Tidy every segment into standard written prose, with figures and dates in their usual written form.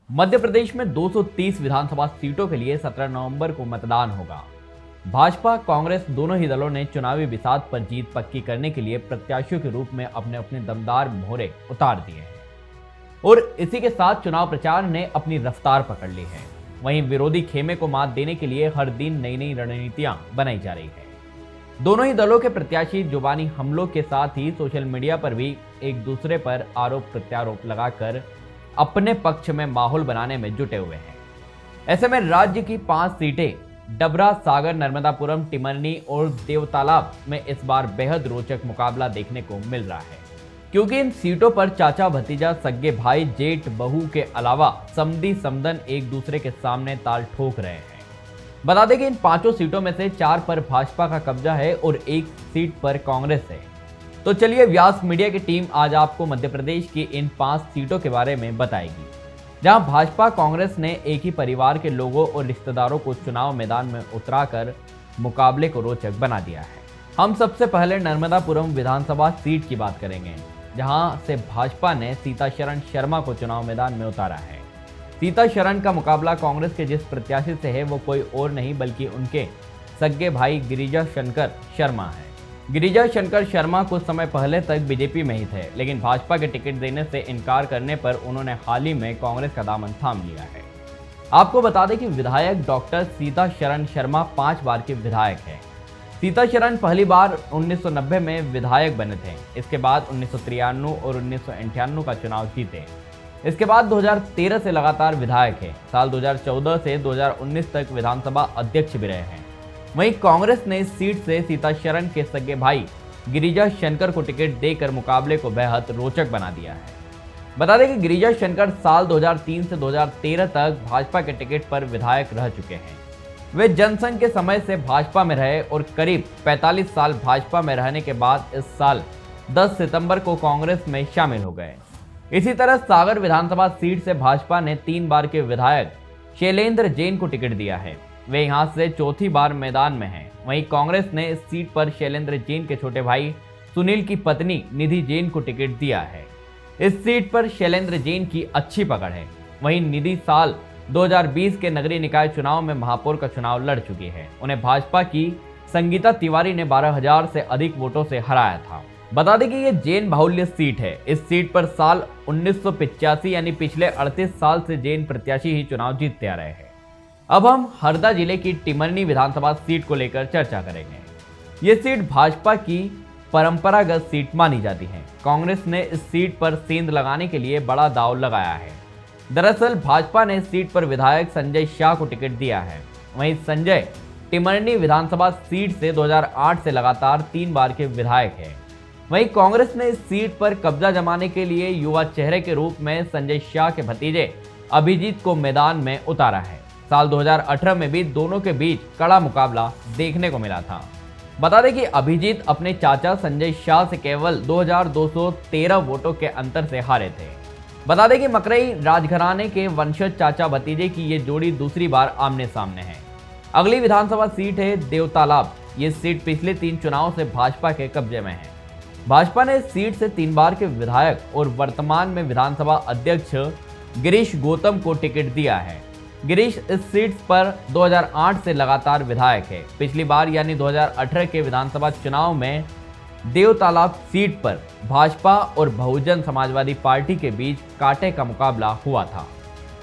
मध्य प्रदेश में 230 विधानसभा सीटों के लिए 17 नवंबर को मतदान होगा। भाजपा कांग्रेस दोनों ही दलों ने चुनावी बिसात पर जीत पक्की करने के लिए प्रत्याशियों के रूप में अपने अपने दमदार मोहरे उतार दिए हैं और इसी के साथ चुनाव प्रचार ने अपनी रफ्तार पकड़ ली है। वहीं विरोधी खेमे को मात देने के लिए हर दिन नई नई रणनीतियां बनाई जा रही है। दोनों ही दलों के प्रत्याशी जुबानी हमलों के साथ ही सोशल मीडिया पर भी एक दूसरे पर आरोप प्रत्यारोप लगाकर अपने पक्ष में माहौल बनाने में जुटे हुए हैं। ऐसे में राज्य की 5 सीटें डबरा, सागर, नर्मदापुरम, टिमरनी और देवतालाब में इस बार बेहद रोचक मुकाबला देखने को मिल रहा है, क्योंकि इन सीटों पर चाचा भतीजा, सगे भाई, जेठ बहू के अलावा समधी समधन एक दूसरे के सामने ताल ठोक रहे हैं। बता दें कि इन 5 सीटों में से 4 पर भाजपा का कब्जा है और 1 सीट पर कांग्रेस है। तो चलिए, व्यास मीडिया की टीम आज आपको मध्य प्रदेश की इन 5 सीटों के बारे में बताएगी, जहां भाजपा कांग्रेस ने एक ही परिवार के लोगों और रिश्तेदारों को चुनाव मैदान में उतराकर मुकाबले को रोचक बना दिया है। हम सबसे पहले नर्मदापुरम विधानसभा सीट की बात करेंगे, जहां से भाजपा ने सीताशरण शर्मा को चुनाव मैदान में उतारा है। सीताशरण का मुकाबला कांग्रेस के जिस प्रत्याशी से है वो कोई और नहीं बल्कि उनके सगे भाई गिरिजा शंकर शर्मा है। गिरिजा शंकर शर्मा कुछ समय पहले तक बीजेपी में ही थे, लेकिन भाजपा के टिकट देने से इनकार करने पर उन्होंने हाल ही में कांग्रेस का दामन थाम लिया है। आपको बता दें कि विधायक डॉक्टर सीताशरण शर्मा 5 बार के विधायक हैं। सीताशरण पहली बार 1990 में विधायक बने थे। इसके बाद 1993 और 1998 का चुनाव जीते। इसके बाद 2013 से लगातार विधायक है। साल 2014 से 2019 तक विधानसभा अध्यक्ष भी रहे हैं। वहीं कांग्रेस ने इस सीट से सीताशरण के सगे भाई गिरिजा शंकर को टिकट देकर मुकाबले को बेहद रोचक बना दिया है। बता दें कि गिरिजा शंकर साल 2003 से 2013 तक भाजपा के टिकट पर विधायक रह चुके हैं। वे जनसंघ के समय से भाजपा में रहे और करीब 45 साल भाजपा में रहने के बाद इस साल 10 सितंबर को कांग्रेस में शामिल हो गए। इसी तरह सागर विधानसभा सीट से भाजपा ने 3 बार के विधायक शैलेंद्र जैन को टिकट दिया है। वे यहां से चौथी बार मैदान में हैं। वहीं कांग्रेस ने इस सीट पर शैलेंद्र जैन के छोटे भाई सुनील की पत्नी निधि जैन को टिकट दिया है। इस सीट पर शैलेंद्र जैन की अच्छी पकड़ है। वहीं निधि साल 2020 के नगरीय निकाय चुनाव में महापौर का चुनाव लड़ चुकी है। उन्हें भाजपा की संगीता तिवारी ने 12,000 से अधिक वोटों से हराया था। बता दें कि ये जैन बाहुल्य सीट है। इस सीट पर साल 1985 यानी पिछले 38 साल से जैन प्रत्याशी ही चुनाव जीतते आ रहे हैं। अब हम हरदा जिले की टिमरनी विधानसभा सीट को लेकर चर्चा करेंगे। ये सीट भाजपा की परंपरागत सीट मानी जाती है। कांग्रेस ने इस सीट पर सेंध लगाने के लिए बड़ा दांव लगाया है। दरअसल भाजपा ने इस सीट पर विधायक संजय शाह को टिकट दिया है। वहीं संजय टिमरनी विधानसभा सीट से 2008 से लगातार 3 बार के विधायक हैं। वहीं कांग्रेस ने इस सीट पर कब्जा जमाने के लिए युवा चेहरे के रूप में संजय शाह के भतीजे अभिजीत को मैदान में उतारा है। साल 2018 में भी दोनों के बीच कड़ा मुकाबला देखने को मिला था। बता दें कि अभिजीत अपने चाचा संजय शाह से केवल 2213 वोटों के अंतर से हारे थे। बता दें कि मकरई राजघराने के वंशज चाचा भतीजे की ये जोड़ी दूसरी बार आमने सामने है। अगली विधानसभा सीट है देवतालाब। ये सीट पिछले 3 चुनाव से भाजपा के कब्जे में है। भाजपा ने इस सीट से 3 बार के विधायक और वर्तमान में विधानसभा अध्यक्ष गिरीश गौतम को टिकट दिया है। गिरीश इस सीट पर 2008 से लगातार विधायक है। पिछली बार यानी 2018 के विधानसभा चुनाव में देवतालाब सीट पर भाजपा और बहुजन समाजवादी पार्टी के बीच कांटे का मुकाबला हुआ था।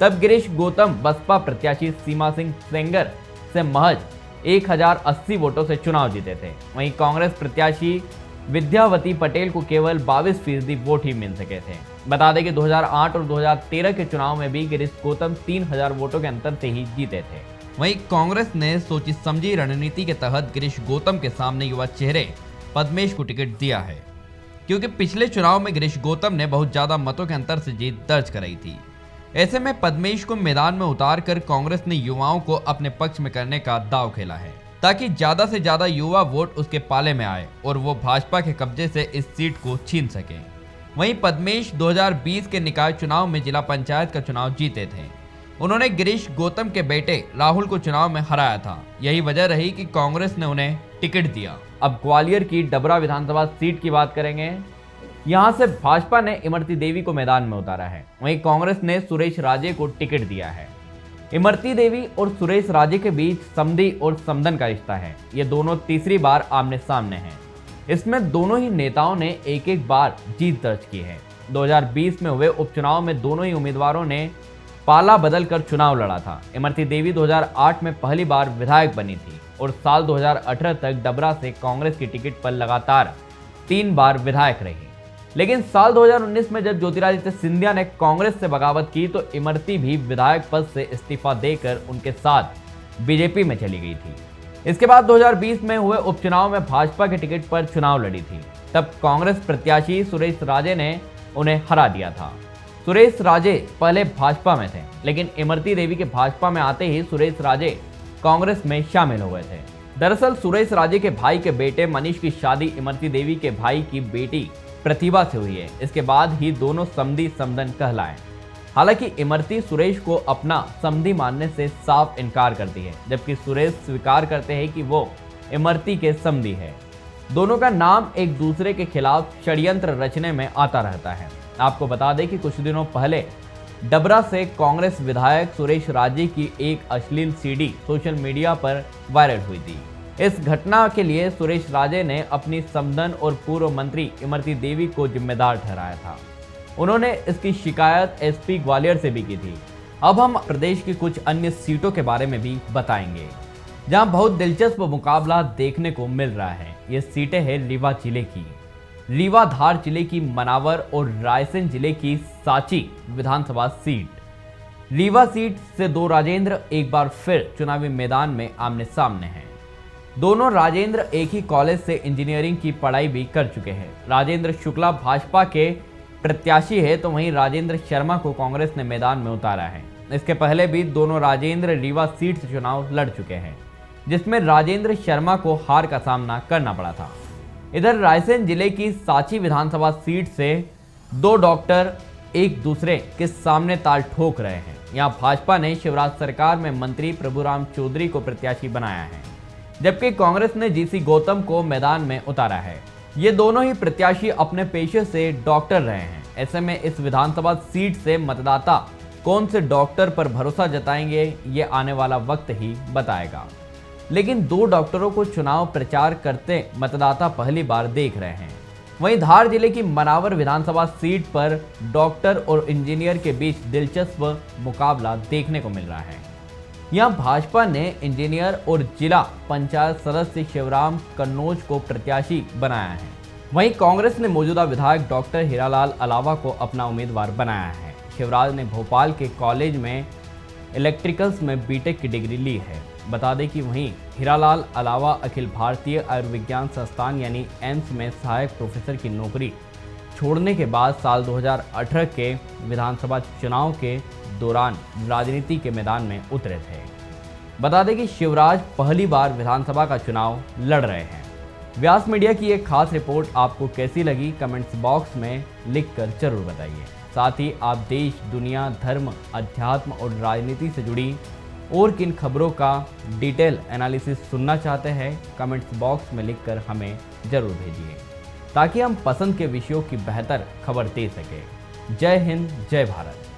तब गिरीश गौतम बसपा प्रत्याशी सीमा सिंह सेंगर से महज 1080 वोटों से चुनाव जीते थे। वहीं कांग्रेस प्रत्याशी विद्यावती पटेल को केवल 22% वोट ही मिल सके थे। बता दें कि 2008 और 2013 के चुनाव में भी गिरीश गौतम 3000 वोटों के अंतर से ही जीते थे। वहीं कांग्रेस ने सोची समझी रणनीति के तहत गिरीश गौतम के सामने युवा चेहरे पद्मेश को टिकट दिया है, क्योंकि पिछले चुनाव में गिरीश गौतम ने बहुत ज्यादा मतों के अंतर से जीत दर्ज कराई थी। ऐसे में पद्मेश को मैदान में उतार कर कांग्रेस ने युवाओं को अपने पक्ष में करने का दांव खेला है, ताकि ज्यादा से ज्यादा युवा वोट उसके पाले में आए और वो भाजपा के कब्जे से इस सीट को छीन सके। वहीं पद्मेश 2020 के निकाय चुनाव में जिला पंचायत का चुनाव जीते थे। उन्होंने गिरीश गौतम के बेटे राहुल को चुनाव में हराया था। यही वजह रही कि कांग्रेस ने उन्हें टिकट दिया। अब ग्वालियर की डबरा विधानसभा सीट की बात करेंगे। यहां से भाजपा ने इमरती देवी को मैदान में उतारा है। वहीं कांग्रेस ने सुरेश राजे को टिकट दिया है। इमरती देवी और सुरेश राजे के बीच समधी और समधन का रिश्ता है। ये दोनों तीसरी बार आमने सामने हैं। इसमें दोनों ही नेताओं ने एक एक बार जीत दर्ज की है। 2020 में हुए उपचुनाव में दोनों ही उम्मीदवारों ने पाला बदलकर चुनाव लड़ा था। इमरती देवी 2008 में पहली बार विधायक बनी थी और साल 2018 तक डबरा से कांग्रेस की टिकट पर लगातार 3 बार विधायक रही। लेकिन साल 2019 में जब ज्योतिरादित्य सिंधिया ने कांग्रेस से बगावत की तो इमरती भी विधायक पद से इस्तीफा देकर उनके साथ बीजेपी में चली गई थी। इसके बाद 2020 में हुए उपचुनाव में भाजपा के टिकट पर चुनाव लड़ी थी। तब कांग्रेस प्रत्याशी सुरेश राजे ने उन्हें हरा दिया था। सुरेश राजे पहले भाजपा में थे, लेकिन इमरती देवी के भाजपा में आते ही सुरेश राजे कांग्रेस में शामिल हो गए थे। दरअसल सुरेश राजे के भाई के बेटे मनीष की शादी इमरती देवी के भाई की बेटी प्रतिभा से हुई है। इसके बाद ही दोनों समधी समधन कहलाए। हालांकि इमरती सुरेश को अपना समधी मानने से साफ इनकार करती है, जबकि सुरेश स्वीकार करते हैं कि वो इमरती के समधी है। दोनों का नाम एक दूसरे के खिलाफ षड्यंत्र रचने में आता रहता है। आपको बता दें कि कुछ दिनों पहले डबरा से कांग्रेस विधायक सुरेश राजे की एक अश्लील सीडी सोशल मीडिया पर वायरल हुई थी। इस घटना के लिए सुरेश राजे ने अपनी समधन और पूर्व मंत्री इमरती देवी को जिम्मेदार ठहराया था। उन्होंने इसकी शिकायत एसपी ग्वालियर से भी की थी। अब हम प्रदेश की कुछ अन्य सीटों के बारे में भी बताएंगे, जहां बहुत दिलचस्प मुकाबला देखने को मिल रहा है। ये सीटें हैं रीवा जिले की रीवा, धार जिले की मनावर और रायसेन जिले की साची विधानसभा सीट। रीवा सीट से 2 राजेंद्र एक बार फिर चुनावी मैदान में आमने सामने हैं। दोनों राजेंद्र एक ही कॉलेज से इंजीनियरिंग की पढ़ाई भी कर चुके हैं। राजेंद्र शुक्ला भाजपा के प्रत्याशी है, तो वहीं राजेंद्र शर्मा को कांग्रेस ने मैदान में उतारा है। इसके पहले भी दोनों राजेंद्र रीवा सीट से चुनाव लड़ चुके हैं, जिसमें राजेंद्र शर्मा को हार का सामना करना पड़ा था। इधर रायसेन जिले की साची विधानसभा सीट से 2 डॉक्टर एक दूसरे के सामने ताल ठोक रहे हैं। यहां भाजपा ने शिवराज सरकार में मंत्री प्रभुराम चौधरी को प्रत्याशी बनाया है, जबकि कांग्रेस ने जीसी गौतम को मैदान में उतारा है। ये दोनों ही प्रत्याशी अपने पेशे से डॉक्टर रहे हैं। ऐसे में इस विधानसभा सीट से मतदाता कौन से डॉक्टर पर भरोसा जताएंगे, ये आने वाला वक्त ही बताएगा। लेकिन 2 डॉक्टरों को चुनाव प्रचार करते मतदाता पहली बार देख रहे हैं। वहीं धार जिले की मनावर विधानसभा सीट पर डॉक्टर और इंजीनियर के बीच दिलचस्प मुकाबला देखने को मिल रहा है। यहां भाजपा ने इंजीनियर और जिला पंचायत सदस्य शिवराम कन्नौज को प्रत्याशी बनाया है। वहीं कांग्रेस ने मौजूदा विधायक डॉक्टर हीरालाल अलावा को अपना उम्मीदवार बनाया है। शिवराज ने भोपाल के कॉलेज में इलेक्ट्रिकल्स में बीटेक की डिग्री ली है। बता दें कि वहीं हीरालाल अलावा अखिल भारतीय आयुर्विज्ञान संस्थान यानी एम्स में सहायक प्रोफेसर की नौकरी छोड़ने के बाद साल 2018 के विधानसभा चुनाव के दौरान राजनीति के मैदान में उतरे थे। बता दें कि शिवराज पहली बार विधानसभा का चुनाव लड़ रहे हैं। व्यास मीडिया की एक खास रिपोर्ट आपको कैसी लगी, कमेंट्स बॉक्स में लिखकर जरूर बताइए। साथ ही आप देश, दुनिया, धर्म, अध्यात्म और राजनीति से जुड़ी और किन खबरों का डिटेल एनालिसिस सुनना चाहते हैं, कमेंट्स बॉक्स में लिखकर हमें जरूर भेजिए, ताकि हम पसंद के विषयों की बेहतर खबर दे सकें। जय हिंद, जय भारत।